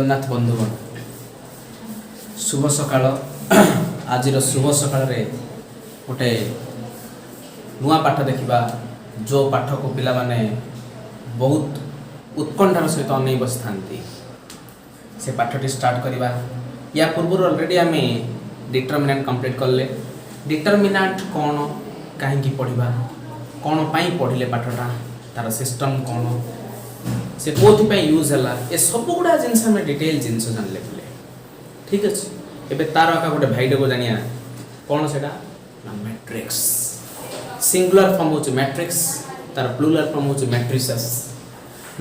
जगन्नाथ बंधुगण शुभ सकाळ आज शुभ सकाळ गोटे नुआ पाठ देखा जो पाठ को पिला माने बहुत उत्कंठार सहित अनै बसी था से पाठटी स्टार्ट करवा या पूर्व ऑलरेडी आम डिटरमिनेंट कंप्लीट कले डिटरमिनेंट कौन कहीं पढ़ा कौन पाई पढ़ले पाठटा तार सिस्टम कौन से कौन यूज है ये सब गुड़ा जिनस आम डिटेल जिनस जानले बोले ठीक अच्छे एवं तार आका गोटे भाईटे को जानिया कौन से मैट्रिक्स सिंगुलर फॉर्म हो मैट्रिक्स तार प्लुरल फॉर्म हो मैट्रिसेस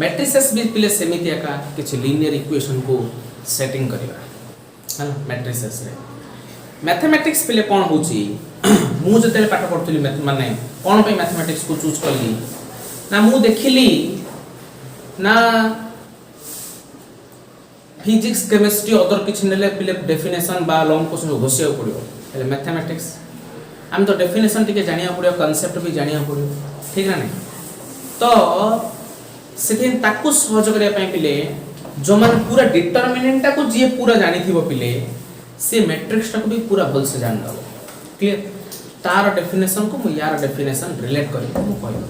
मैट्रिसेस भी पिले सेमिति आका किछि लीनियर इक्वेशन को सेटिंग करवा है मैट्रिसेस रे मैथमेटिक्स पिले कौन होची मु जते पाठ पढुतली माने कौन पे मैथमेटिक्स को चूज करली ना मु देखिली ना फिजिक्स केमिस्ट्री अदर किछि नेले पिले डेफिनेशन बा लॉन्ग क्वेश्चन घोषिया पड़ियो हेले मैथमेटिक्स हम तो डेफिनेशन टिके जानिया पड़ियो कांसेप्ट भी जानिया पड़ियो ठीक ना नहीं तो सेथिन ताकू सहज करिया पई पिले जो मन पूरा डिटरमिनेंट को जे पूरा जानि थिबो पिले से मैट्रिक्स को भी पूरा भल से जान दबो क्लियर तार डेफिनेशन को मु यार डेफिनेशन रिलेट करियो मु कहबो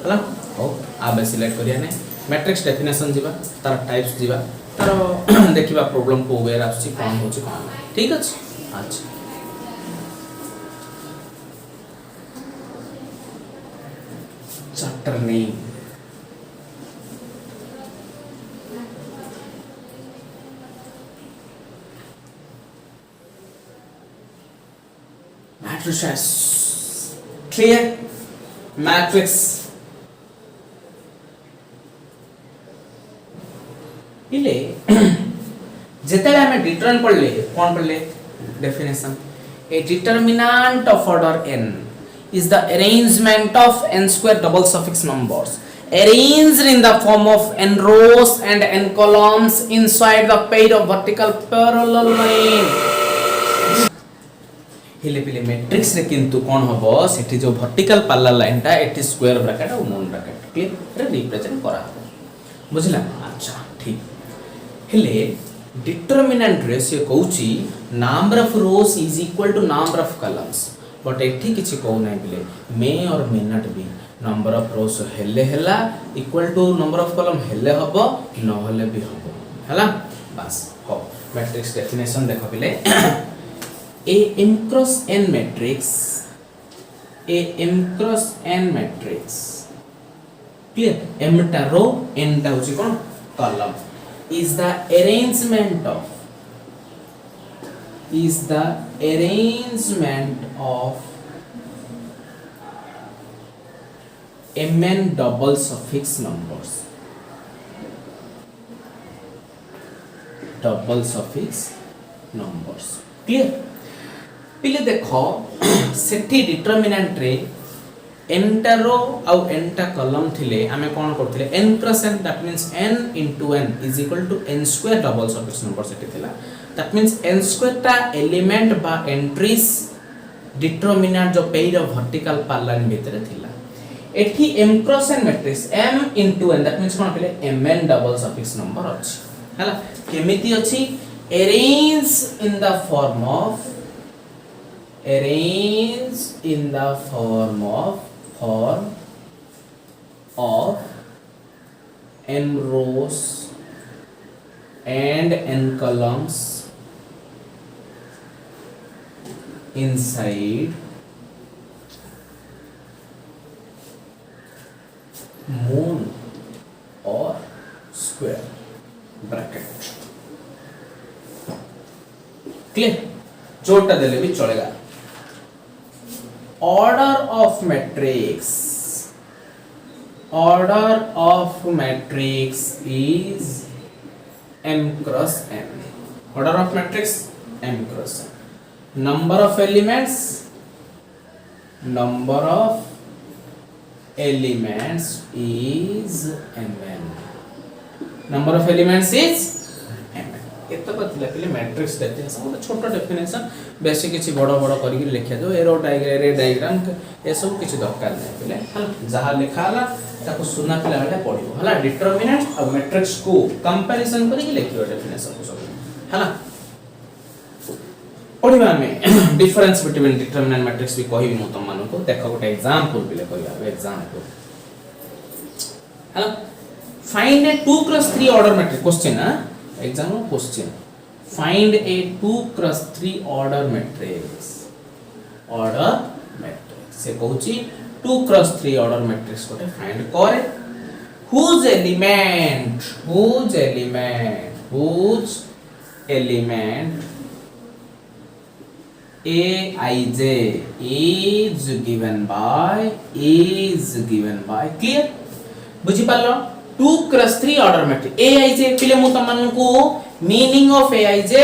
हला हो आ बे सिलेक्ट करिया ने मैट्रिक्स डेफिनेशन जीवा तार टाइप्स जीवा तार देखिबा प्रॉब्लम को वेयर आछि कोन होछि कोन ठीक अछि अच्छा chapter name matrices clear matrix इले जेतेले हमें डिटरमिनेंट पढ़ले कौन पढ़ले definition A determinant of order n is the arrangement of n square double suffix numbers arranged in the form of n rows and n columns inside the pair of vertical parallel line हिले पिले matrix रे किंतु कोन हबो सेठी जो vertical parallel line टा एटी square bracket और नॉन ब्रैकेट क्लियर रे रिप्रेजेंट करा हबो बुझला अच्छा ठीक हिले डिटरमिनेंट रे से कहूची number of rows is equal to number of columns but एठी किछि कहू नै बिले may or may not be number of rows हेले हेला equal to number of column हेले हबो न हेले भी हबो हला बस हो मैट्रिक्स डेफिनेशन देखो बिले a m cross n matrix clear m ta row n ta होची कोन column is the arrangement of mn double suffix numbers clear पिले देखो सेठी डिटरमिनेंट रे एनटा रो आउ एनटा कॉलम थिले आमे कोन करथिले n cross n that means n into n is equal to n square double suffix number सेठी थिला दैट मींस n स्क्वायर टा एलिमेंट बा एंट्रीज डिटरमिनेंट जो पेयर ऑफ वर्टिकल पैरेलल भीतर थिला एठी m cross n matrix m into n that means कोन पिले mn डबल सफिक्स नंबर अछि हला केमिति अछि arranged in the form of n rows and n columns inside moon or square bracket clear जोटा देले भी चलेगा order of matrix is m cross n order of matrix m cross n number of elements is mn number of elements is mn एतक थिला पिले matrix definition गोटे छोट definition बेसी किछि बड़ बड़ करिक लिखिया दो एरो डायग्राम ए सब किछि दरकार नै पिले हला जहा लिखा हला ताको सुना पिला बेले पढिबो हला डिटरमिनेंट और मैट्रिक्स को कंपैरिजन करिक लिखियो डेफिनेशन को सब हला पढिबा में डिफरेंस बिटवीन डिटरमिनेंट मैट्रिक्स भी कहि मु तुम मानको देखो गोटे एग्जांपल पिले कहिबा एग्जांपल हला find a 2 cross 3 order matrix question exam question find a 2 cross 3 order matrix से कहूची 2 cross 3 order matrix कोटे find करे whose element aij is given by clear बुझी पालो 2 cross 3 order matrix aij पिले मु तमन को meaning of aij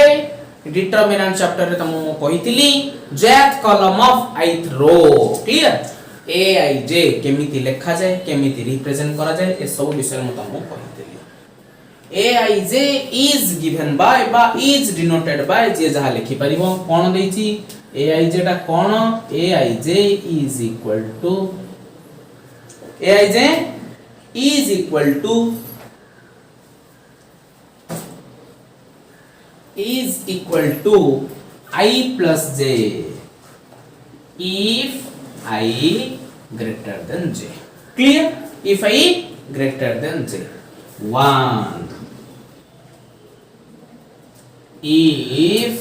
determinant chapter रे तमु कहितली jth column of ith row clear aij केमिति लेखा जाय केमिति रिप्रेजेंट करा जाय ए सब विषय मु तमु कहितली aij is given by बा is denoted by जे जहा लिखि परिबो कोन देछि aij टा कोन aij is equal to I plus j if I greater than j clear if I greater than j 1 if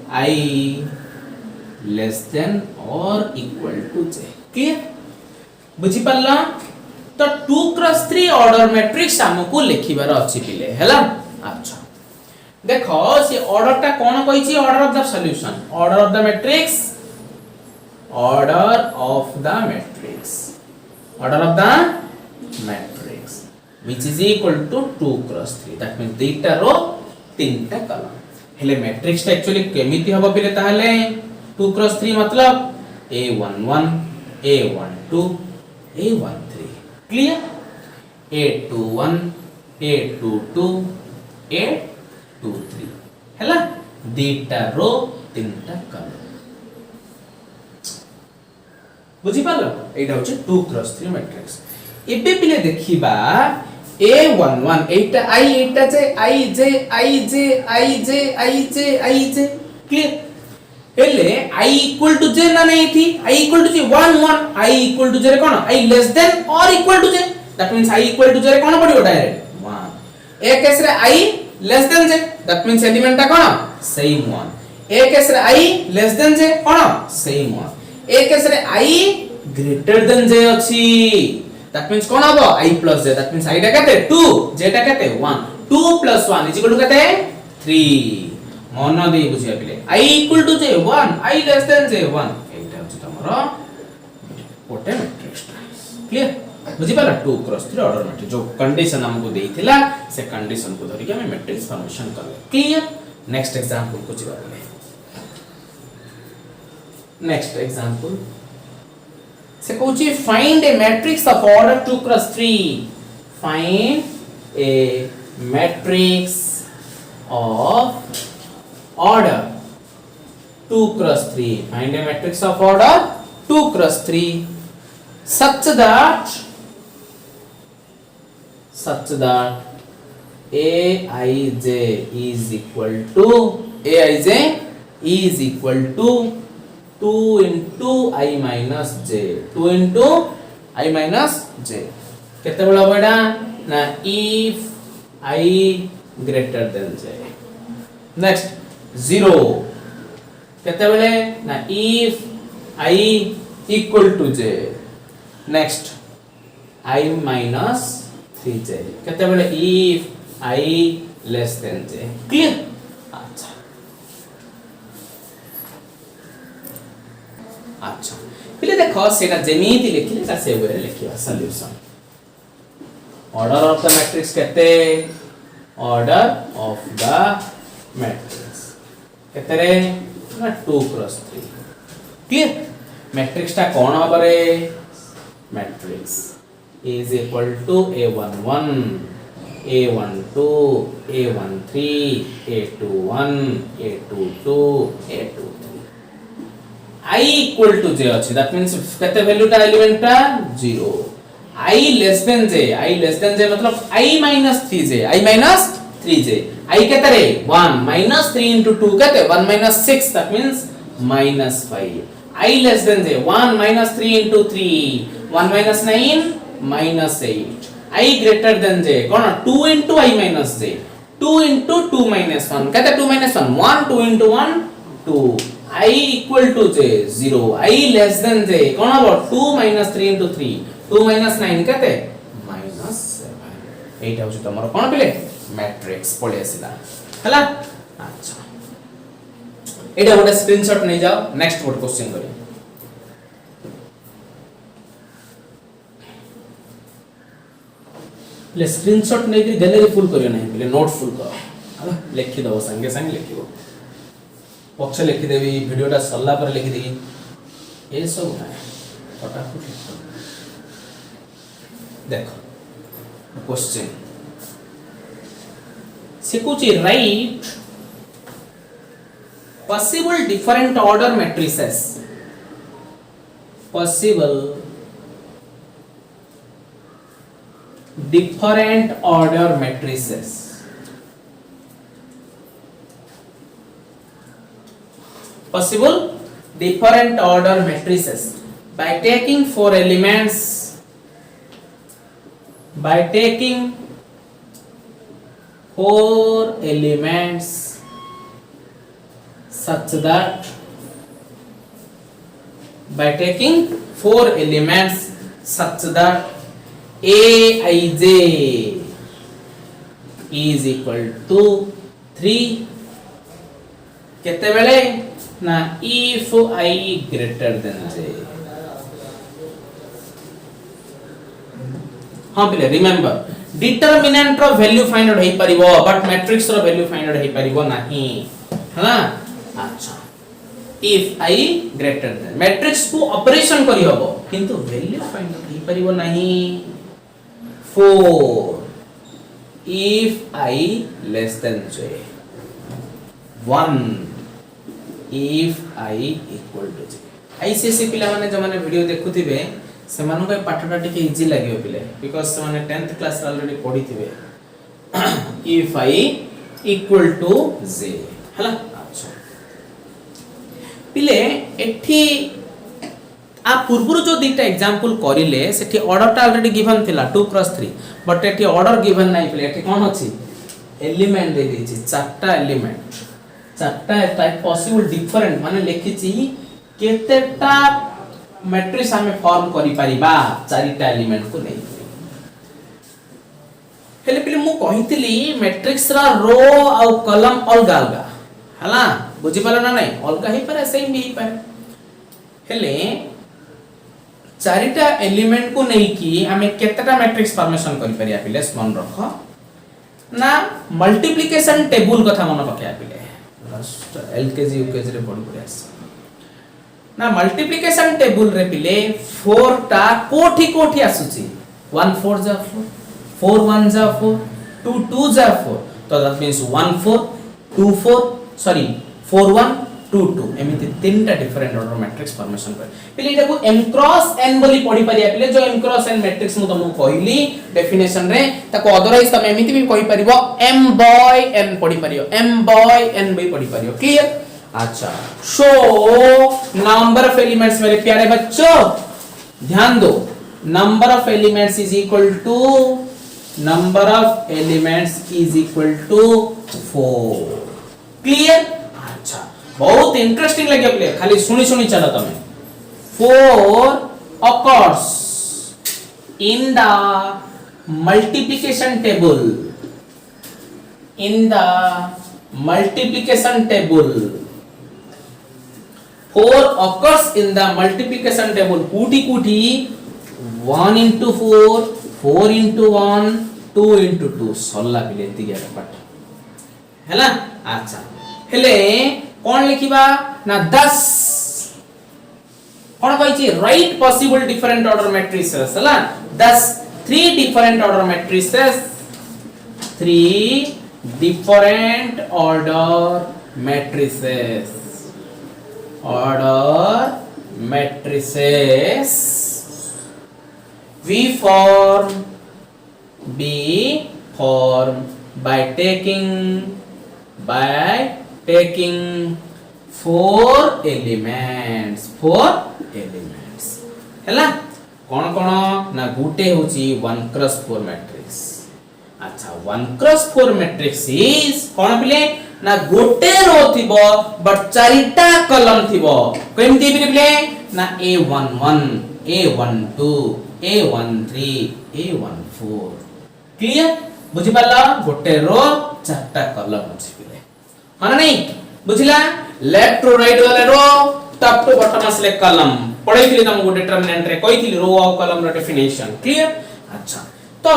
I less than or equal to j clear बुझी पल्ला तो 2 cross 3 order matrix हमको लिखिबार अछि पिले हैला अच्छा देखो से ऑर्डर ता कोन कहिछि order of the solution order of the matrix which is equal to 2 cross 3 that means दीटा रो तीनटा कॉलम हेले मैट्रिक्स ता एक्चुअली केमिति हबो पिले ताहले 2 cross 3 मतलब a11 a12 a13 clear a21 a22 a23 हैला दीटा रो तीनटा कॉलम बुझी पालो एटा होचे 2 cross 3 मैट्रिक्स एबे पिले देखिबा a11 Etah i j clear हेले I equal to j ना नहीं थी I equal to j 1 I equal to j रे कोन I less than or equal to j that means I equal to j रे कोन पडियो direct 1 ए case रे I less than j that means element ता कोन same 1 ए case रे I less than j cone same 1 A case रे I greater than j अछि that means कोन हबो I plus j that means I टा केते 2 j टा केते 1 2 plus 1 is equal to केते 3 मन दे बुझिया पिले I equal to j 1 I less than j 1 एटा होछ तमरो कोटे मैट्रिक्स क्लियर बुझि पाला 2 cross 3 ऑर्डर मैट्रिक्स जो कंडीशन हमको देइथिला से कंडीशन को धरि के हम मैट्रिक्स फॉर्मेशन करले क्लियर नेक्स्ट एग्जांपल को जिबा बोले नेक्स्ट एग्जांपल से कहूची find a matrix of order 2 cross 3 find a matrix of order 2 cross 3 find a matrix of order 2 cross 3 such that aij is equal to 2 into I minus j 2 into I minus j केते बड़ा बड़ा ना if I greater than j next 0 केते बेले ना if I equal to j next I minus 3j केते बेले if I less than j clear अच्छा पिले देखो सेटा जेमिति लिखिले ता से वे लिखिया solution order of the matrix केते ऑर्डर ऑफ द मैट्रिक्स केते रे 2 cross 3 क्लियर मैट्रिक्स ता कोन हबरे matrix is equal to a11 A12 A13 A21 A22 A23 I equal to j अछि that means केते वैल्यू ता एलिमेंट ता 0 I less than j मतलब I minus 3j I minus 3j I केते रे 1 minus 3 into 2 केते 1 minus 6 that means minus 5 I less than j 1 minus 3 into 3 1 minus 9 minus 8 I greater than j cone 2 into I minus j 2 into 2 minus 1 केते 2 minus 1 1 2 into 1 2 I equal to j 0 I less than j कोन हो 2 minus 3 into 3 2 minus 9 केते minus 7 एटा होछ तमरो कोन पिले matrix पळे आसिला हला अच्छा एटा गोटे screenshot नै जाओ नेक्स्ट बोर्ड क्वेश्चन करी ले स्क्रीनशॉट नै कि गैलरी फुल करियो नै ले नोट फुल कर हला लिखि दो संगे संगे लिखिबो पक्ष लिखि देबी वीडियोटा सरला पर लिखि देबी ए सब ना फटाफट देखो क्वेश्चन सिकुची write possible different order matrices possible different order matrices possible different order matrices by taking four elements such that by taking four elements such that aij is equal to 3 केते बेले ना if I greater than j हां पिले remember determinant रो value find out हेई परिबो बट matrix रो वैल्यू फाइंड आउट हेई परिबो नाही हला अच्छा if I greater than matrix को ऑपरेशन करी हबो किंतु वैल्यू फाइंड आउट हेई परिबो नाही 4 if I less than j 1 if I equal to j ICSE पिला माने जो माने वीडियो देखुथिबे से मानु को पाठटा टिके इजी लागियो पिले बिकॉज़ से माने 10th क्लास ऑलरेडी पढिथिबे if I equal to j हला अच्छा पिले एठी आ पूर्वरु जो दीटा एग्जांपल करिले सेठी ऑर्डरटा ऑलरेडी गिवन थिला 2 क्रॉस 3 बट एठी ऑर्डर गिवन नाही पिले एठी कोन अछि एलिमेंट दे दिछि चारटा एलिमेंट चारटा टाइप पॉसिबल डिफरेंट माने लिखिछि केतेटा मैट्रिक्स हमें फॉर्म करि परिबा चारिटा एलिमेंट को नै हेले पिले मु कहितली मैट्रिक्स रा रो आ कॉलम अलगा अलगा हला बुझि पाला ना नै अलगा ही पारे सेम भी पारे हेले चारिटा एलिमेंट को नै कि हमें केतेटा मैट्रिक्स फॉर्मेशन करि परिया पिले स्मरण रख ना मल्टीप्लिकेशन टेबल कथा मन पकिया पिले लास्ट एलकेजी यूकेजी रे पढि परियास ना मल्टीप्लिकेशन टेबल रे पिले 4 टा कोठी कोठी आसुची 1 4 जा 4 4 1 जा 4 2 2 जा 4 तो दैट मींस 1 4 2 4 सॉरी 4 1 2 2 एमिति तीनटा डिफरेंट ऑर्डर मैट्रिक्स फॉर्मेशन कर पिले एटा को m क्रॉस n बोली पढी परिया पिले जो m क्रॉस n मैट्रिक्स मु तुमको कहली डेफिनेशन रे ताको अदरवाइज तुम एमिति भी कहि परिबो m बाय n पढी परियो m बाय n भी पढी परियो क्लियर अच्छा शो नंबर ऑफ एलिमेंट्स मेरे प्यारे बच्चों ध्यान दो number of elements is equal to number of elements is equal to 4 clear अच्छा बहुत इंटरेस्टिंग लगे प्ले खाली सुनी सुनी चलो तमे 4 occurs in the multiplication table कूटी कूटी 1 into 4 4 into 1 2 into 2 सल्ला पिले एति गेट पाठ हैला अच्छा हेले कोन लिखिबा ना 10 कोन कहै right possible different order matrices हैला 10 3 different order matrices 3 different order matrices. Order matrices we form by taking 4 elements हैला कौन कौन ना गुटे होची 1x4 मैट्रिक्स अच्छा 1x4 मैट्रिक्स इज कौन पिले ना गोटे रो थिबो बट चारिटा कॉलम थिबो केमती पिले ना a11 a12 a13 a14 clear बुझि पाला गोटे रो चारटा कॉलम अछि पिले माने नहीं बुझिला लेफ्ट टू राइट वाले रो टॉप टू बॉटम असले कॉलम पढ़ै थिले तुमको डिटरमिनेंट रे कहि थिले रो और कॉलम रो डेफिनेशन क्लियर अच्छा तो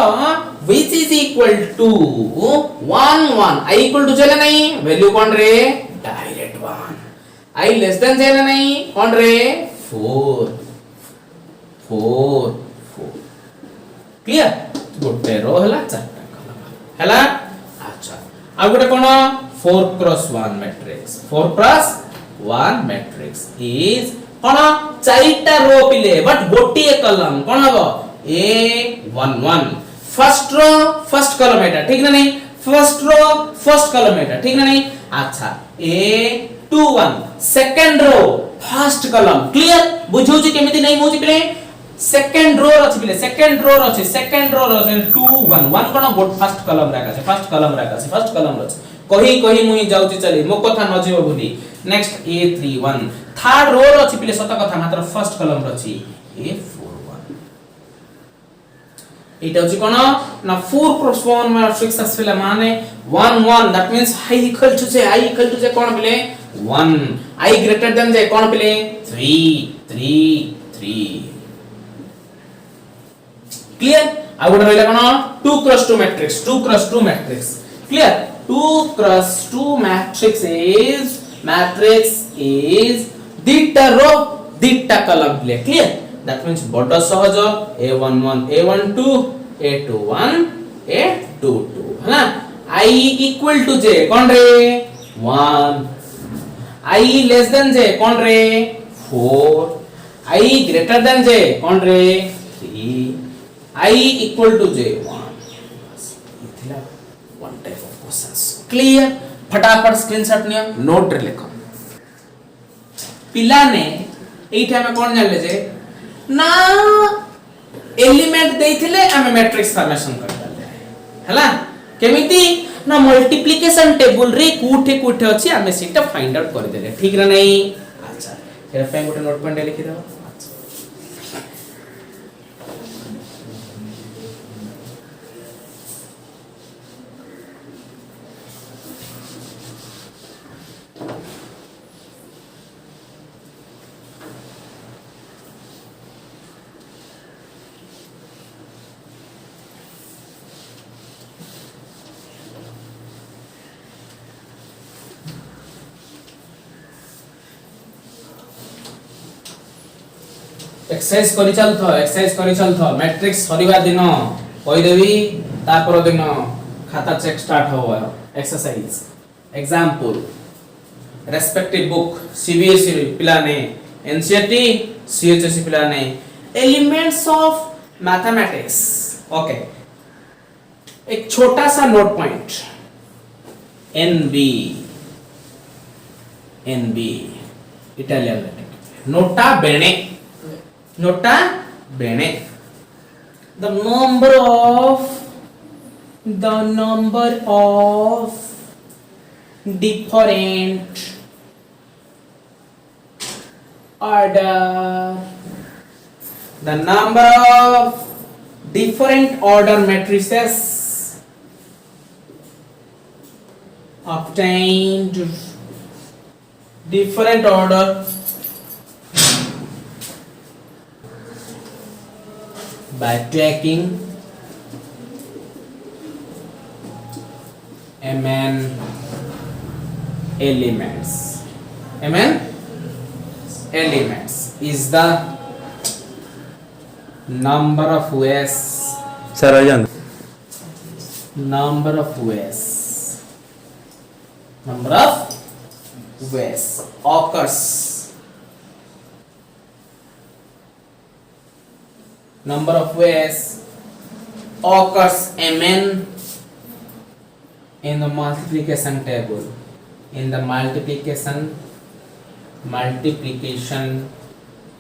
which is equal to 1 1 I equal to चले नहीं वैल्यू कौन रे डायरेक्ट 1 I less than चले नहीं कौन रे 4 क्लियर गोटे रो हला चारटा कॉलम हला अच्छा आ गोटे कोन 4x1 matrix 4x1 matrix is कोन चारिटा रो पिले बट गोटे कॉलम कोन हबो a11 first row first column एटा ठीक ना नहीं फर्स्ट रो फर्स्ट कॉलम एटा ठीक ना नहीं अच्छा a21 second row first column clear बुझौ छी केमिति नहीं मोची पिले सेकंड रो अछि पिले सेकंड रो अछि 2 1 1 कोन गोट फर्स्ट कॉलम राखा छै फर्स्ट कॉलम अछि कही मुई जाउची चली मो कथा न जीव भूली नेक्स्ट a31 थर्ड रो अछि पिले सत कथा मात्र फर्स्ट कॉलम अछि a41 इटा होची कोन ना 4x1 मैट्रिक्स असले माने 1 1 that means i equal to j कोन पिले 1 i ग्रेटर देन जे कोन पिले 3 क्लियर आ गोटे रहला कोन 2x2 matrix clear 2x2 matrix is dita row dita column clear that means बड़ सहज a11 a12 a21 a22 है I equal to j कोन रे 1 I less than j कोन रे 4 I greater than j कोन रे 3 I equal to j 1 इथिला one type of questions clear फटाफट screenshot neo note रे लिखो पिला ने एठा में कोन जानले जे ना एलिमेंट देइथिले हमें मैट्रिक्स फॉर्मेशन करताले हला केमिति ना मल्टीप्लिकेशन टेबल रे कोठे अछि हमें सेटा फाइंड आउट कर देले ठीक रे नहीं अच्छा एरा पे गोटे नोट पॉइंट लिखि दो एक्सरसाइज करि चलथो मैट्रिक्स सरीबा दिन कहि देबी तापर दिन खाता चेक स्टार्ट हो exercise example respective book CBSE पिलाने एनसीईआरटी सीएचएसई पिलाने एलिमेंट्स ऑफ मैथमेटिक्स ओके एक छोटा सा note point NB Italian nota bene the number of different order matrices obtained different order by taking mn elements is the number of ways sir ajan number of ways occurs, number of ways occurs mn in the multiplication table, in the multiplication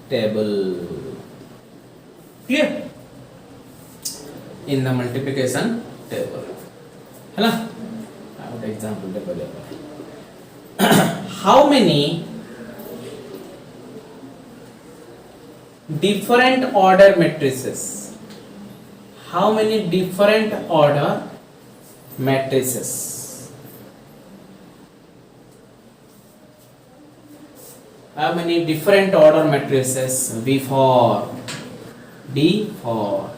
table. Clear? In the multiplication table. है ना? I would example table. How many different order matrices? How many different order matrices? How many different order matrices? D for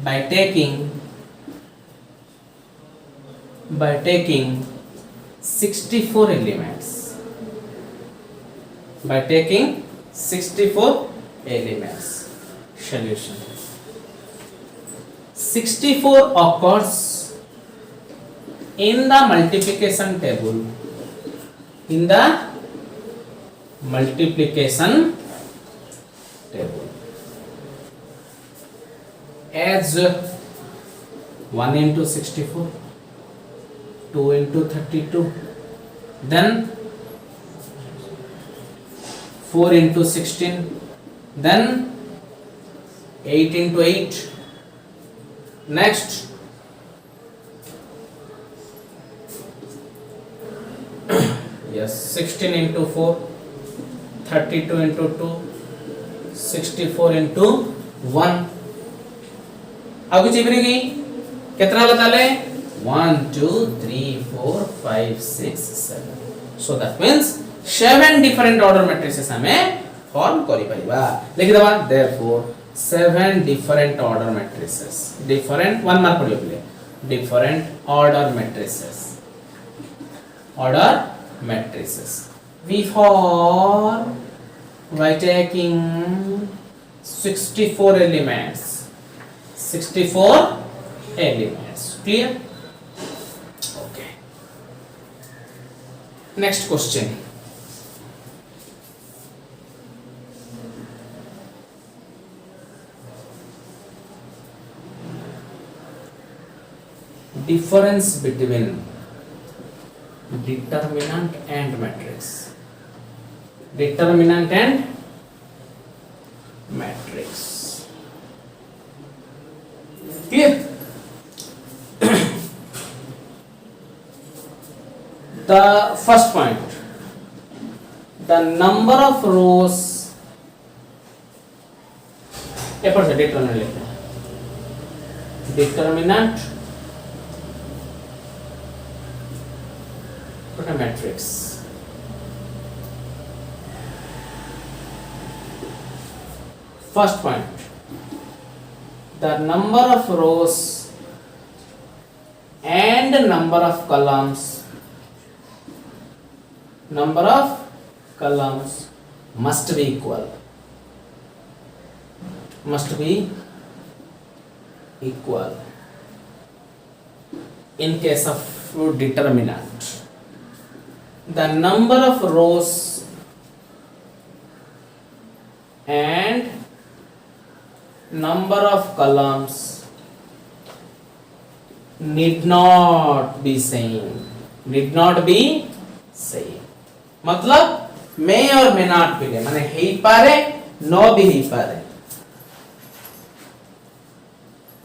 by taking 64 elements. By taking 64 elements. Solution. 64 occurs in the multiplication table. In the multiplication table. As 1 into 64, 2 into 32, then 4 into 16, then 8 into 8, next yes 16 into 4, 32 into 2, 64 into 1. आगे चिपरी गई कितना बताले 1 2 3 4 5 6 7. So that means 7 different order matrices हमें form करि परिबा. लिखि दबा therefore 7 different order matrices, different 1 mark पड़ियो play, different order matrices we form by taking 64 elements. Clear? Okay. Next question. Difference between determinant and matrix. Determinant and matrix. Clear? The first point, the number of rows, determinant what a matrix. First point, the number of rows and number of columns must be equal. In case of determinant, the number of rows and number of columns need not be same. मतलब may or may not be, माने ही पारे no भी ही पारे.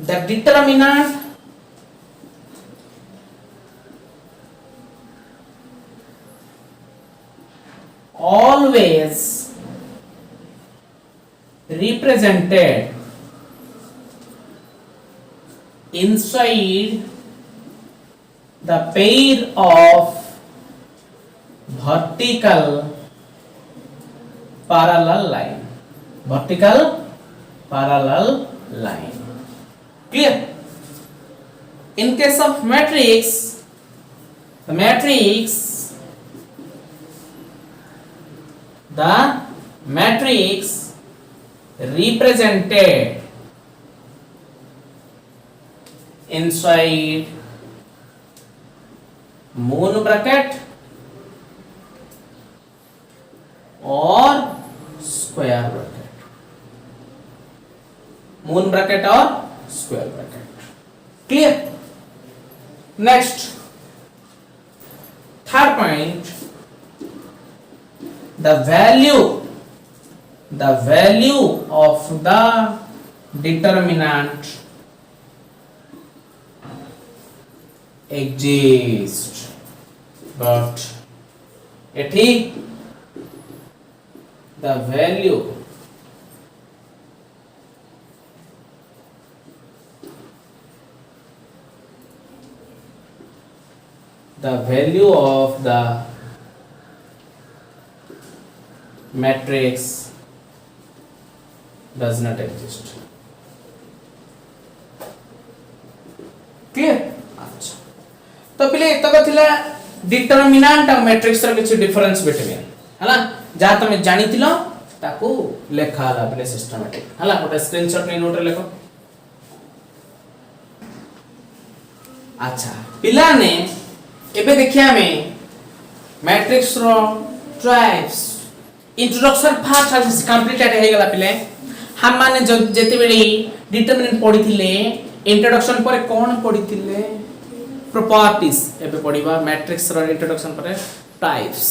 The determinant always represented inside the pair of vertical parallel line. Clear? In case of matrix, the matrix represented inside moon bracket or square bracket, moon bracket or square bracket. Clear? Next, third point, the value of the determinant exists, but एठी the value of the matrix does not exist. Clear? अच्छा, तो पहले तक थिला determinant और matrix र किछि difference between हला जा तमे जानि थिलो ताको लेखा हला पहले सिस्टमैटिक हला गोटे स्क्रीनशॉट नै नोट रे लेखो. अच्छा, पिला ने एबे देखिया हमें matrix row types introduction first has completed हे गला पिले. हम माने जते बेली डिटरमिनेंट पढी थिले इंट्रोडक्शन पर कोन पढी थिले प्रॉपर्टीज, एबे पढिबा मैट्रिक्स रो इंट्रोडक्शन पर टाइप्स.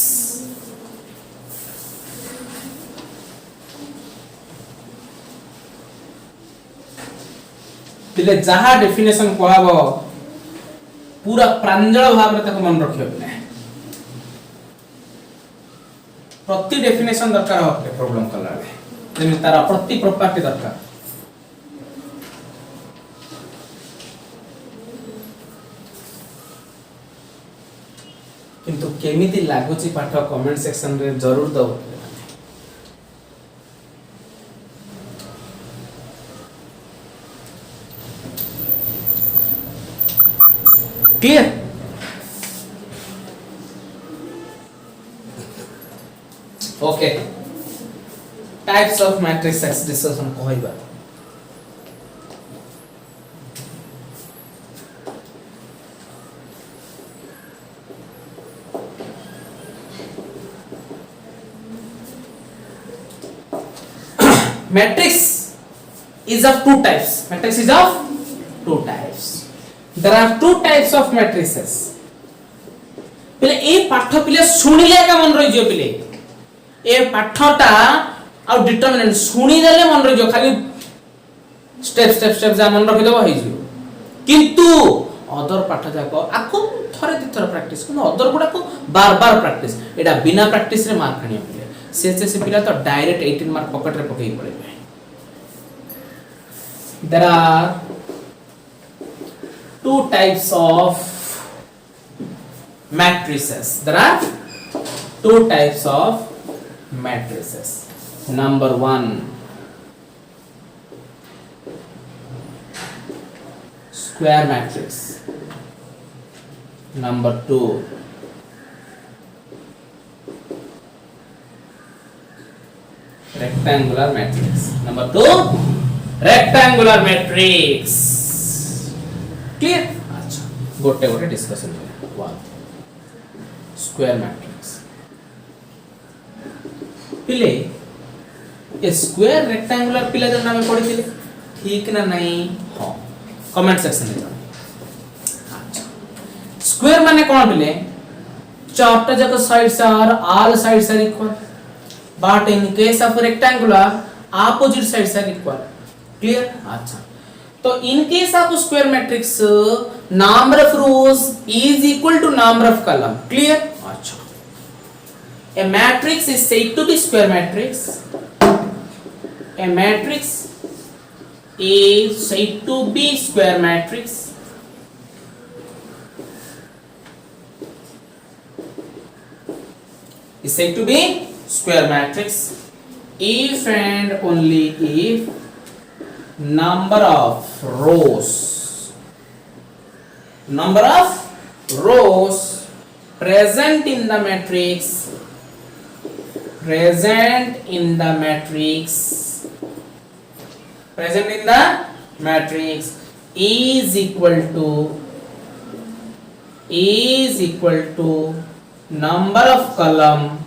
पिले जहा डेफिनेशन कहबो पूरा प्रांजल भाव रे तक मन रखियो पिले. प्रति डेफिनेशन दरकार हो प्रॉब्लम कला रे जेमि तारा प्रति प्रॉपर्टी दरकार. किंतु केमिति लागुची पाठ कमेंट सेक्शन रे जरूर दो. Clear? Okay, types of matrix एक्स डिस्कशन कहइबा. Matrix is of two types. Matrix is of two types. There are two types of matrices. पहले ए पाठ पिले सुनिले का मन रहि जो पिले ए पाठटा आ डिटरमिनेंट सुनी देले मन रहि जो खाली स्टेप जा मन रखि देबो होई जो. किंतु अदर पाठ जाको आको थरे दिथर प्रैक्टिस को अदर गुडा को बार बार प्रैक्टिस एडा बिना प्रैक्टिस रे मार्क खणी पिले से पिला तो डायरेक्ट 18 मार्क पॉकेट रे पकई पड़े. There are two types of matrices. There are two types of matrices. Number one, square matrix. Number two, rectangular matrix. Number two, rectangular matrix. Clear? अच्छा, गोटे डिस्कशन करें. One, square matrix. पिले ये square rectangular पिला जन नाम पढ़ी थिले ठीक ना नहीं? हां, कमेंट सेक्शन में जाओ. अच्छा, स्क्वायर माने कोन पिले चारटा जक sides are all sides are equal, but in case of rectangular opposite sides are equal. Clear? अच्छा, तो in case of square matrix number of rows is equal to number of column. Clear? अच्छा, a matrix is said to be square matrix. A matrix is said to be square matrix is said to be square matrix if and only if number of rows present in the matrix is equal to number of column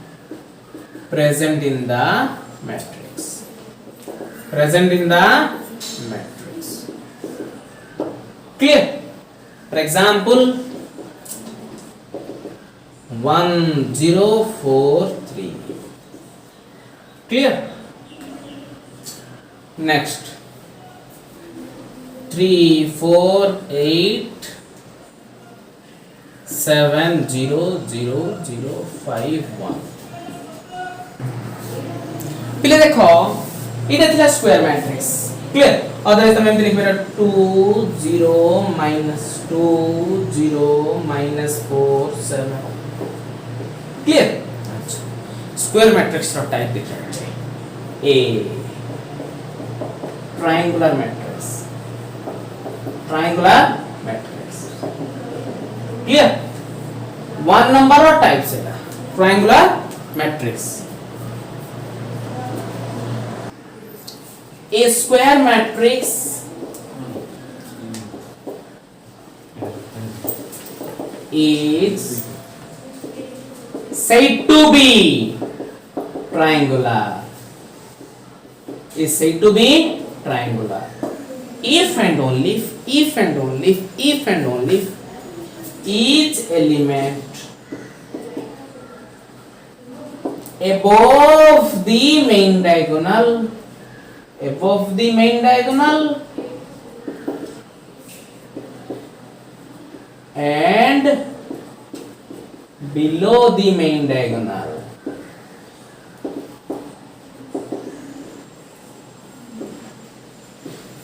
present in the matrix. Clear? For example, 1 0 4 3. Clear? Next, 3 4 8 7 0 0 0 5 1. पिले देखो इटा थिला square matrix. Clear? Otherwise तुम एमती लिखबे 2 0 -2 0 -4 7. Clear? अच्छा, square matrix रो type देखा ए triangular matrix. Clear? One number और टाइप से triangular matrix. A square matrix is said to be triangular. If and only if each element above the main diagonal and below the main diagonal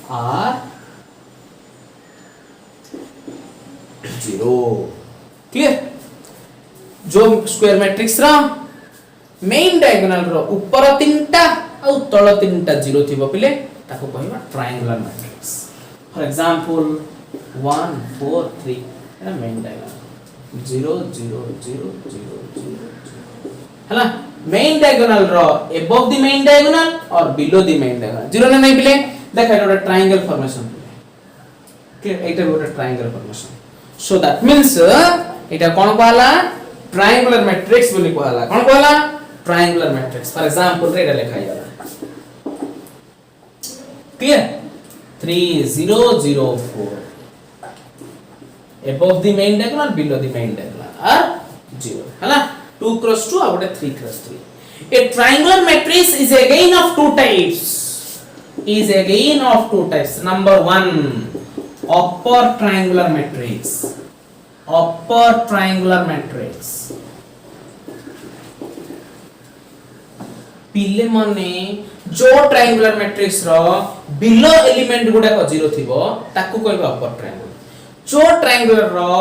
are 0. Clear? जो square matrix रा main diagonal रो ऊपर तीनटा और तळ तीनटा 0 थिबो पिले ताको कहबा triangular matrix. For example 1 4 3 Etah main diagonal 0 0 0 0 0 हला main diagonal row above the main diagonal और बिलो द मेन डायगोनल 0 ना नहीं पिले देखा एटा ट्रायंगल फॉर्मेशन. क्लियर? एटा गोटे triangle formation. So that means एटा कोन कहला ट्रायंगुलर मैट्रिक्स बोली कहला. कोन कहला? Triangular matrix. फॉर एग्जांपल एटा लिखा जाला. Clear? 3 0 0 4 above the main diagonal below the main diagonal are 0 हला 2 cross 2 और 3 cross 3. A triangular matrix is again of two types. Number 1, upper triangular matrix. पिले माने जो ट्रायंगुलर मैट्रिक्स रो बिलो एलिमेंट गुडा को 0 थिबो ताकू कहबा अपर ट्रायंगल. जो ट्रायंगुलर रो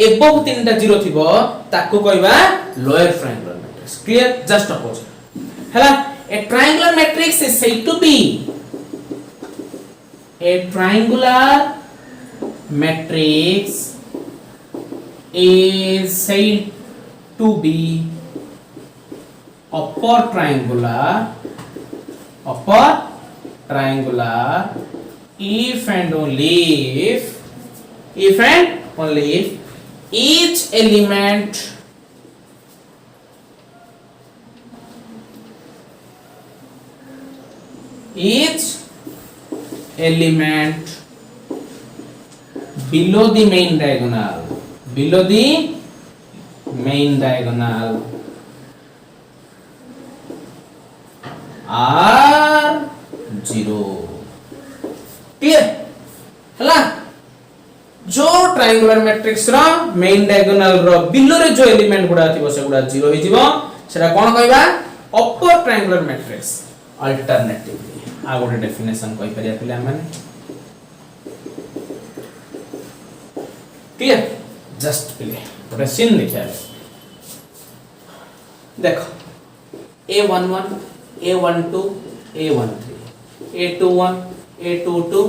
अबव तीनटा 0 थिबो ताकू कहबा lower triangular matrix. Clear? Just opposite. हला a triangular matrix is said to be a triangular matrix is said to be upper triangular if and only if each element below the main diagonal are 0. Clear? हला जो triangular matrix रो main diagonal रो below रे जो element गुडा थिबो से गुडा 0 होई जिवो सेटा कोन कहबा अपर ट्रायंगुलर मैट्रिक्स. अल्टरनेटिवली आ गोटे डेफिनेशन कहि परिया पिला माने. क्लियर? जस्ट पिले गोटे सीन देखिया देखो A11 A12 A13 A21 A22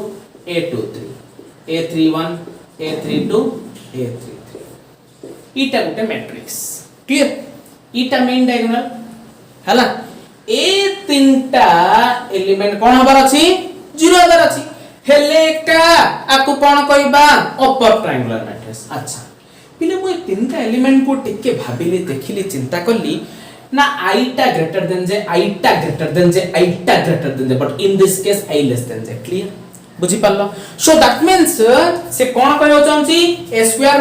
A23 A31 A32 A33 इटा गोटे मैट्रिक्स. क्लियर? इटा मेन डायगोनल हला ए तीनटा एलिमेंट कोन हबार अछि 0 हबार अछि. हेलेटा आकु कोन कहबा अपर ट्रायंगुलर मैट्रिक्स। अच्छा पिले मु तीनटा एलिमेंट को टिके भाबिले देखिले चिंता करली ना आईटा ग्रेटर देन जे आईटा ग्रेटर देन जे आईटा greater than j but in this case i less than j clear बुझी पालो। सो दैट मींस से कोन कहयो चाहूची a square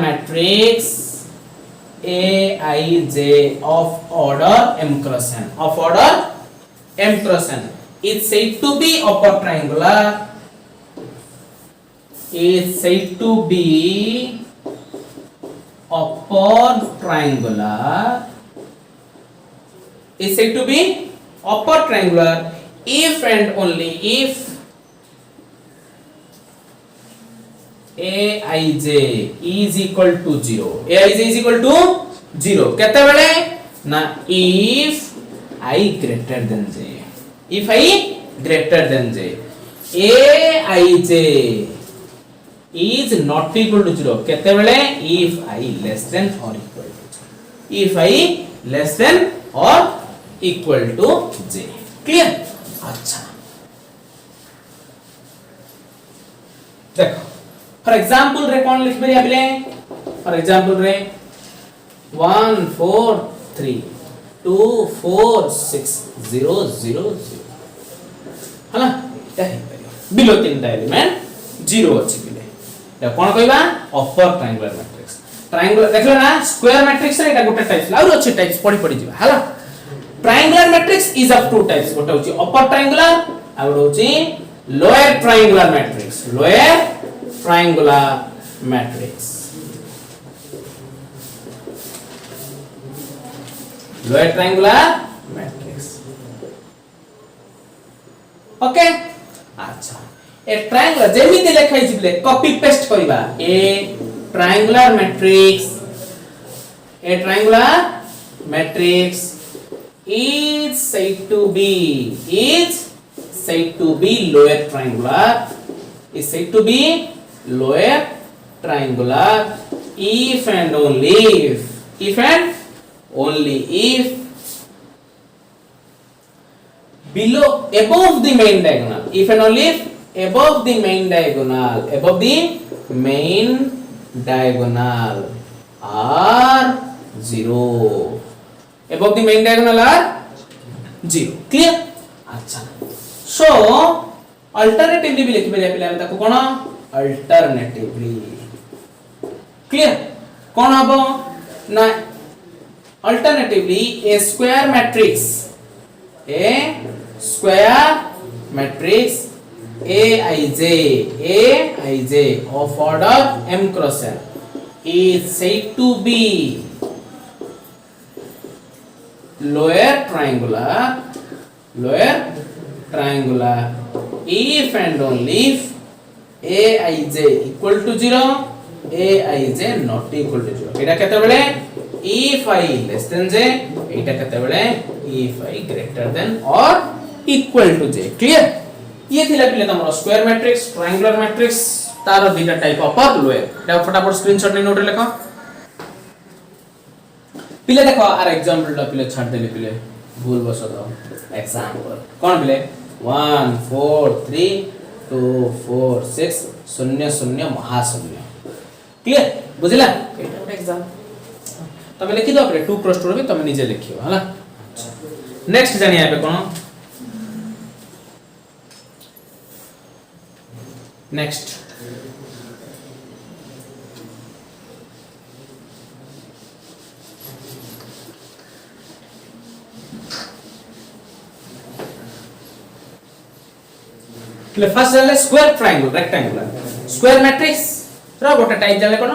matrix aij of order m cross n is said to be upper triangular, is said to be upper triangular, is said to be upper triangular if and only if aij is equal to 0. aij is equal to 0 केते बेले ना if I greater than j, if I greater than j, aij is not equal to 0 केते बेले if I less than or equal to 0, if I less than or equal to j clear। अच्छा देखो for example रे कौन लिख बे आबिले for example रे 1 4 3 2 4 6 0 0 0 हला एटा हे परियो बिलो तीनटा एलिमेंट 0 अछि बिले या कोन कहबा अपर ट्रायंगुलर मैट्रिक्स। ट्रायंगुलर देखलो ना स्क्वायर मैट्रिक्स रे एटा गोटे टाइप्स और अछि टाइप्स पड़ी जिबा हला। Triangular matrix is of two types गोटे होची अपर ट्रायंगुलर आ गोटे होची lower triangular matrix, lower triangular matrix, lower triangular matrix okay. अच्छा ए ट्रायंगुलर जेमिति लेखाइ छिले कॉपी पेस्ट करबा a triangular matrix, a triangular matrix is said to be lower triangular, is said to be lower triangular if and only if below above the main diagonal, if and only if above the main diagonal are 0, above the main diagonal are 0 clear। अच्छा so alternatively भी लिखबे पिला ताको कोन alternatively clear कोन हबो ना alternatively A square matrix aij of order m cross n is said to be lower triangular if and only if aij equal to 0, aij not equal to 0 एटा केते बेले if I less than j, एटा केते बेले if I greater than or equal to j clear. ये थिला पिले तमरो square matrix triangular matrix तार दुटा type upper lower एटा फटाफट स्क्रीनशॉट नै नोट लेखो पिले देखो आर एग्जांपल टा पिले छाड़ देले पिले भूल बस दो एग्जांपल कोन पिले 1 4 3 2 4 6 0 0 महाशून्य क्लियर बुझला एटा ଗୋଟେ एग्जाम तमे लिखि दो पे 2 क्रॉस 2 भी तमे निजे लिखियो हला। नेक्स्ट जानिया पे कोन नेक्स्ट फर्स्ट जाले square triangle rectangular square matrix रो गोटे टाइप जाले कोन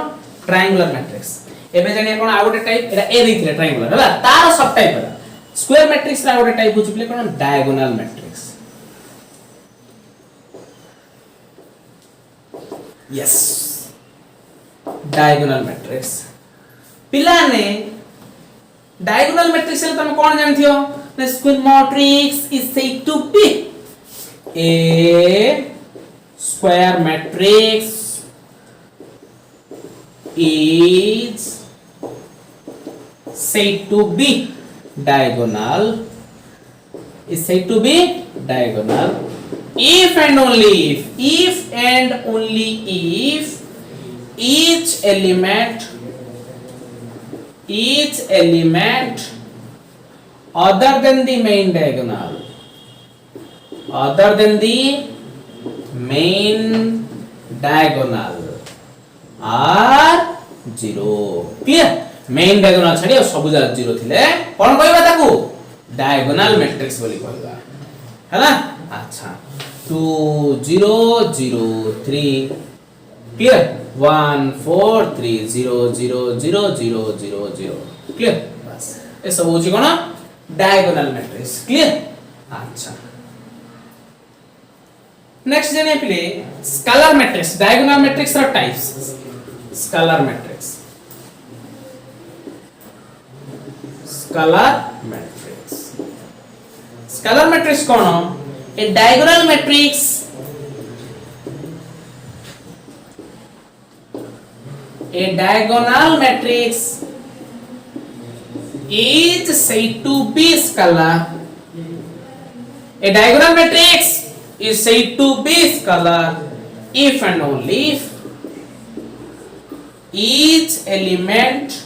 ट्रायंगुलर मैट्रिक्स एबे जानिया कोन आ गोटे टाइप एटा ए दैथिले ट्रायंगुलर हला तार सब टाइप हला स्क्वायर मैट्रिक्स रा गोटे टाइप होछि कोन diagonal matrix yes diagonal matrix पिला ने डायगोनल मैट्रिक्स ले तुम कोन जानथियो the square matrix is said to be a square matrix is said to be diagonal is said to be diagonal if and only if each element other than the main diagonal are 0 clear main diagonal छाडी सब जगह 0 थिले कोन कहबा ताकू diagonal matrix बोली कहबा हैला अच्छा 2 0 0 3 clear 1 4 3 0 0 0 0 0 0 clear बस ए सब होची कोन diagonal matrix clear अच्छा next जाने पिले scalar matrix diagonal matrix ର types scalar matrix कौन ए diagonal matrix is said to be scalar a diagonal matrix is said to be scalar if and only if each element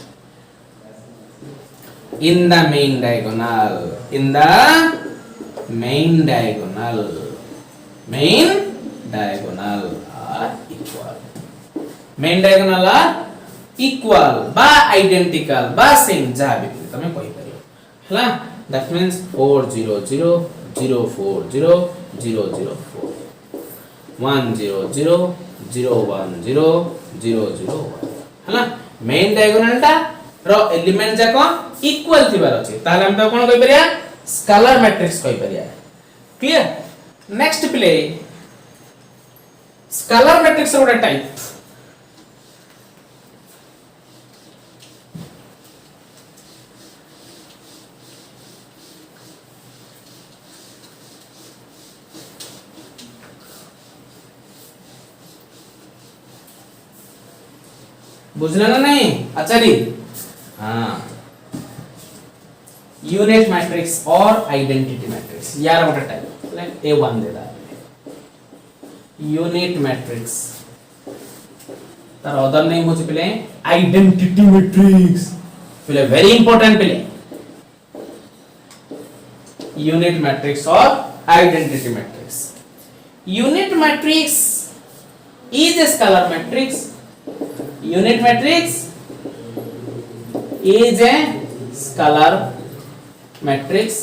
in the main diagonal are equal बा identical बा same जहाँ भी तमें कोई करियो हला that means 4 0 0 0 4 0 0 0 4 1 0 0 0 1 0 0 0 1 हला main diagonal टा रो एलिमेंट जाको इक्वल थिबार अछि ताले हम त कोन कहि परिया स्केलर मैट्रिक्स कहि परिया क्लियर नेक्स्ट प्ले स्केलर मैट्रिक्स रो टाइप बुझना ना नहीं आचार्य हाँ यूनिट मैट्रिक्स और आइडेंटिटी मैट्रिक्स यार गोटे टाइप A1 दे दा यूनिट मैट्रिक्स तार अदर नेम होची पले आइडेंटिटी मैट्रिक्स पले वेरी इंपोर्टेंट पले यूनिट मैट्रिक्स और identity matrix unit matrix is a scalar matrix unit matrix is a scalar matrix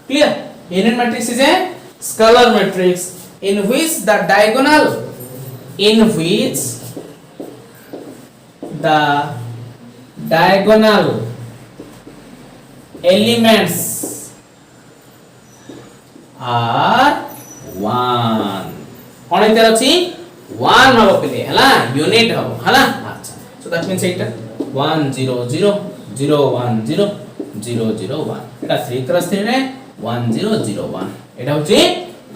clear unit matrix is a scalar matrix in which the diagonal elements are 1 कोन इतर अछि 1 हो पले हला unit हो हला अच्छा सो that means it 1 0 0 0 1 0 0 0 1 Etah 3 cross 3 रे 1 0 0 1 एटा होची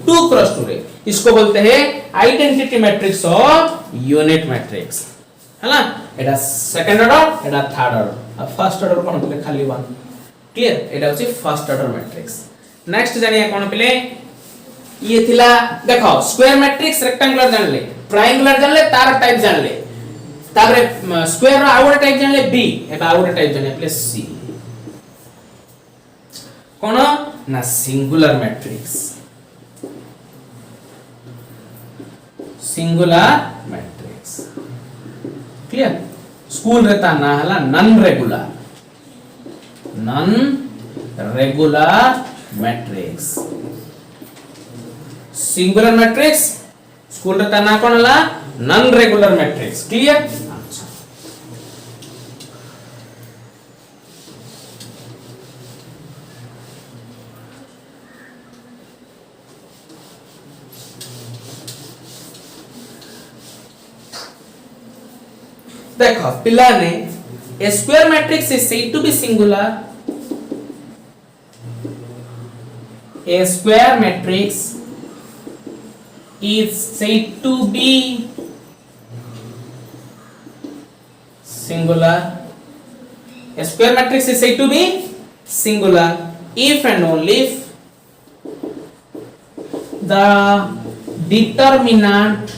2 क्रॉस 2 रे इसको बोलते हैं identity matrix of unit matrix हला एटा सेकंड ऑर्डर एटा थर्ड ऑर्डर अब फर्स्ट ऑर्डर कोन पले खाली 1 क्लियर एटा होची फर्स्ट ऑर्डर मैट्रिक्स नेक्स्ट जानिया कोन पले ये थिला देखो स्क्वायर मैट्रिक्स रेक्टेंगुलर जानले ट्रायंगुलर जानले तार टाइप जानले तारे स्क्वायर रो आउटर टाइप जानले बी एबा आउटर टाइप जाने प्लस सी कोन ना सिंगुलर मैट्रिक्स क्लियर स्कूल रहता ना हला non regular matrix singular matrix school रहता ना कौन हला नॉन रेगुलर मैट्रिक्स क्लियर अच्छा देखो पिला ने a square matrix is said to be singular a square matrix is said to be singular a square matrix is said to be singular if and only if the determinant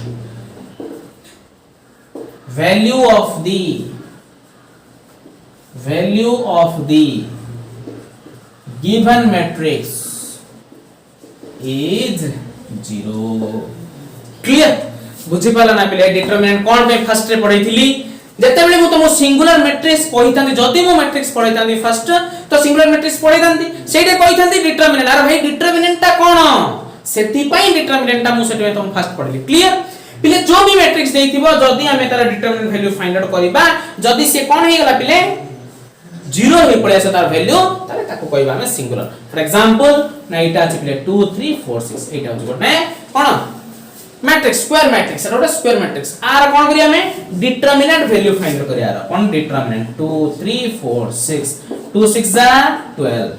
value of the given matrix is 0. Clear बुझी पाला ना पिले determinant कोन पे first ray पढैथिली जते बेले मु तुम singular matrix कहितांती जदी मु मैट्रिक्स पढैतांती फर्स्ट तो सिंगुलर मैट्रिक्स पढैतांती सेटे कहितांती डिटरमिनेंट अरे भाई डिटरमिनेंट ता कोन सेति पई डिटरमिनेंट ता मु सेटे तुम फर्स्ट पढली क्लियर पिले जो भी मैट्रिक्स देइथिबो जदी हमें तार डिटरमिनेंट वैल्यू फाइंड आउट करबा जदी से कोन हे गला पिले 0 हे पळे आसे तार वैल्यू ताले ताको कहबा हमें सिंगुलर फॉर एग्जांपल ना एटा अछि पिले 2 3 4 6 एटा होछ गोटे कोन matrix square matrix Etah square matrix are कोन करिया हमें डिटरमिनेंट वैल्यू फाइंड आउट करिया कोन डिटरमिनेंट 2 3 4 6 2 6 जा 12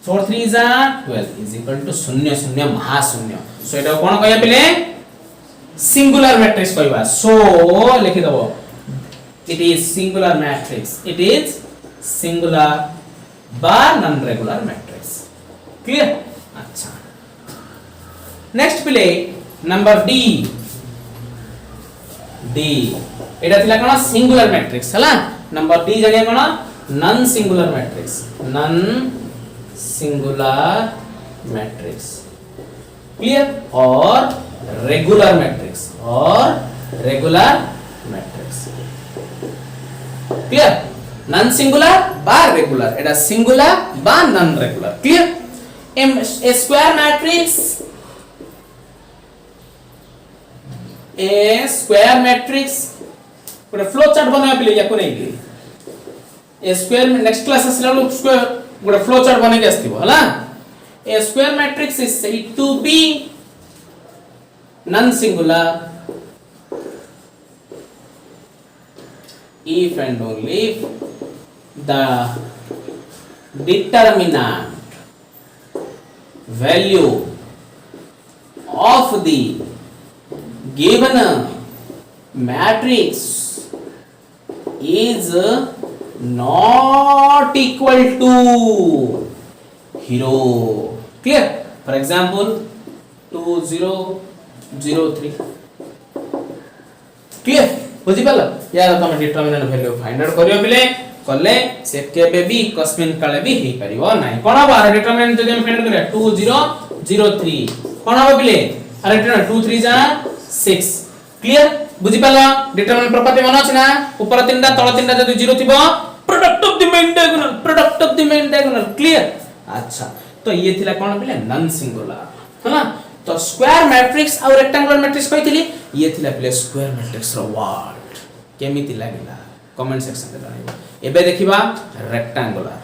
4 3 जा 12 इज इक्वल टू 0 0 महाशून्य सो एटा कोन कहया पिले सिंगुलर मैट्रिक्स कहबा सो लिखि दबो it is singular matrix it is singular बार नॉन रेगुलर मैट्रिक्स क्लियर अच्छा नेक्स्ट प्ले नंबर डी एटा थिला कोन सिंगुलर मैट्रिक्स हला नंबर डी जगह कोन नॉन सिंगुलर मैट्रिक्स क्लियर और regular matrix clear non singular बार रेगुलर एटा सिंगुलर बार non regular clear a square matrix गोटे फ्लो चार्ट बना पिले याको नै ए स्क्वायर में नेक्स्ट क्लास असला लोग स्क्वायर गोटे फ्लो चार्ट बने के आस्तिबो हला a square matrix is said to be non singular if and only if the determinant value of the given matrix is not equal to 0 clear for example 2 0 0 3 clear बुझी पाला यार तमे determinant value find out करियो बिले कले से केबे भी कस्मिन काले भी हे परिबो नाही कोन बार डिटरमिनेंट जदि हम फाइंड करिया 2 0 0 3 कोन हो बिले अरे 2 3 जा 6 क्लियर बुझी पाला डिटरमिनेंट प्रॉपर्टी मन अछि ना ऊपर तीनटा तळ तीनटा जदि 0 थिबो product of the main diagonal clear अच्छा तो ये थिला कोन बिले नॉन सिंगुलर हला तो स्क्वायर मैट्रिक्स और रेक्टेंगुलर मैट्रिक्स कहितली ये थिला प्ले स्क्वायर मैट्रिक्स रो वर्ड केमिति लागिला कमेंट सेक्शन रे जणाइबो एबे देखिबा rectangular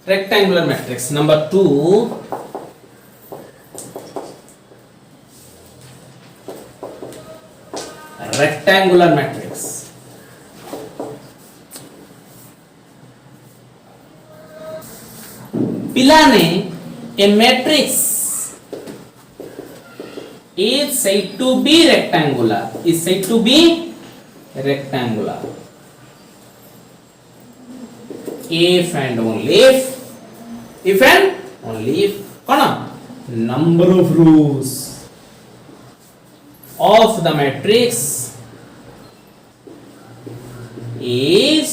rectangular matrix number 2 rectangular matrix पिला ने a matrix is said to be rectangular if and only if कौन number of rows of the matrix is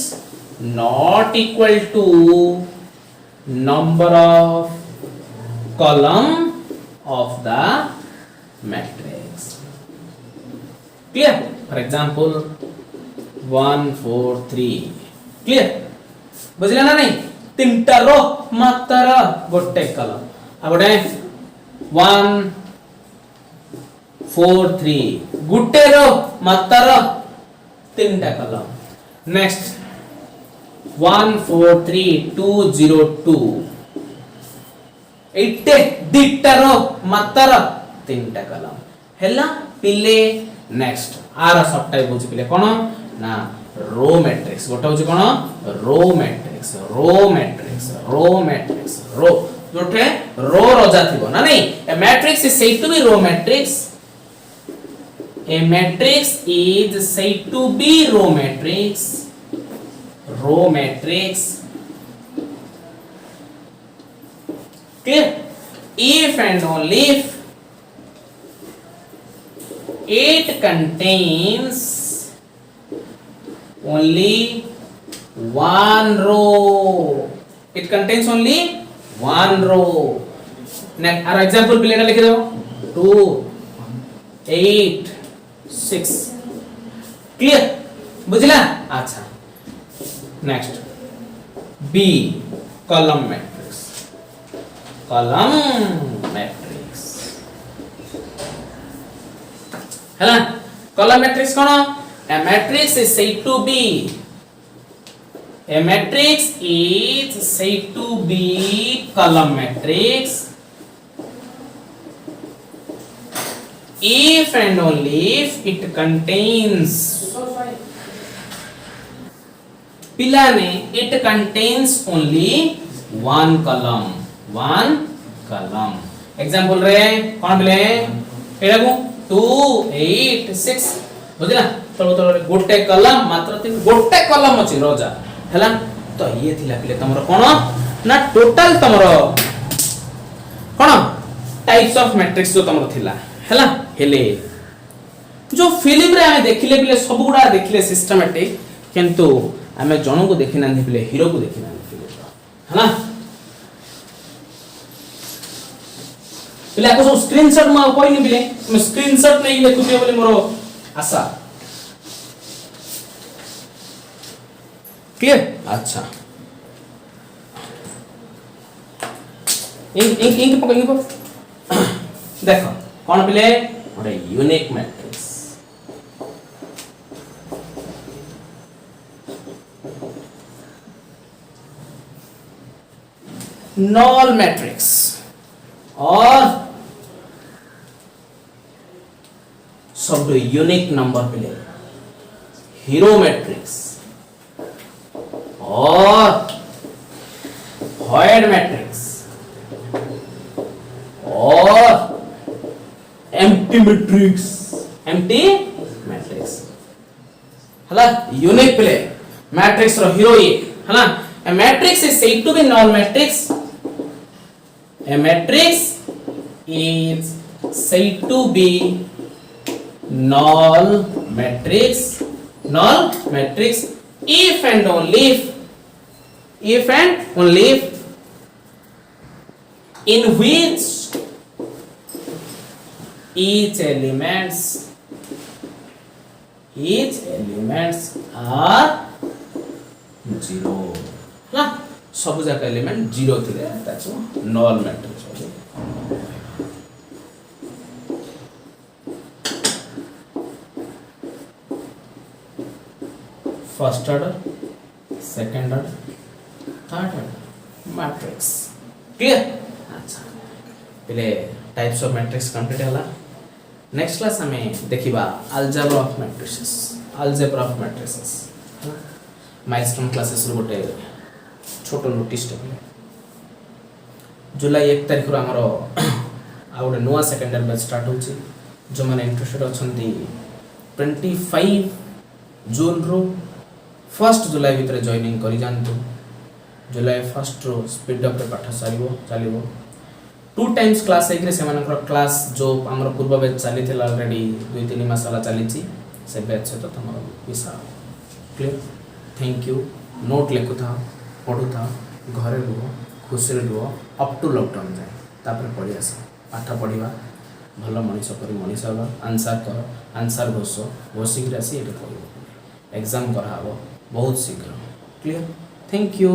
not equal to number of column of the matrix clear for example 1 4 3 clear बुझिला ना नहीं तीनटा रो मात्र गोटे कलम आ गोटे 1 4 3 गुटे रो मात्र तीनटा कलम नेक्स्ट 1 4 3 2 0 2 एटे दिटा रो मात्र तीनटा कलम हैला पिले नेक्स्ट आर सब टाइप बुझि पिले कोन ना रो मैट्रिक्स गोटे हूँ कौन रो मैट्रिक्स रो जोठे रो रजा थिबो ना नहीं a matrix is said to be row matrix a matrix is said to be row matrix clear if and only if it contains only one row it contains only one row next our example पे लेना लिख दो 2 8 6 clear बुझला अच्छा next B column matrix है ना column matrix कौन a matrix is said to be column matrix if and only if it contains पिलाने it contains only one column example रे कौन बोले एड़ा को 2 8 6 बुझला तो गोटे कलम मात्र तीन गोटे कलम अछि रोजा हैला तो ये थिला पिले तमरो कोन ना टोटल तमरो कोन टाइप्स ऑफ मैट्रिक्स जो तमरो थिला हैला हेले जो फिल्म रे हमें देखिले पिले सब गुडा देखिले सिस्टमैटिक किंतु हमें जणो को देखिना नहीं पिले हीरो को देखिना नहीं पिले हैला पिले को सब स्क्रीनशॉट मा कोई नहीं पिले मैं स्क्रीनशॉट नहीं लेखुते बोले मोर आशा क्लियर अच्छा इंक पको देखो कौन पिले गोटे यूनिक मैट्रिक्स नॉल मैट्रिक्स और सब यूनिक नंबर पिले हीरो मैट्रिक्स और वॉइड मैट्रिक्स और एम्प्टी मैट्रिक्स हला यूनिक प्ले मैट्रिक्स रो हीरो ये हला a matrix is said to be null matrix a matrix is said to be null matrix if and only if in which each elements are zero ना सब जाक element zero थिले that's null matrix first order second order third order matrix clear अच्छा पहले types of matrix complete होला next class हमें देखिबा algebra of matrices milestone classes रो गोटे छोटो नोटिस टेबल जुलाई 1 तारिख रो हमरो आ गोटे नोआ सेकंड ईयर बैच स्टार्ट होची जो माने इंटरेस्टेड अछंती 25 जून रो 1 जुलाई भीतर जॉइनिंग करि जानतु जुलाई 1 रो स्पीड अप रे पाठ सारिबो चलिबो 2 टाइम्स क्लास एक रे सेमानकर क्लास जो हमर पूर्व बैच चली थिला ऑलरेडी 2-3 मास वाला चलीची से बैच से तो तमरो विसा क्लियर थैंक यू नोट लेखु था पढु था घरे रुहो खुशी रुहो अप टू लॉकडाउन जाए तापर पढ़ी आस पाठ पढ़िबा भल मनीष करी मनीष हवा आंसर कर आंसर घोषिक राशि ये पढ़ो एग्जाम करा बहुत शीघ्र क्लियर थैंक यू।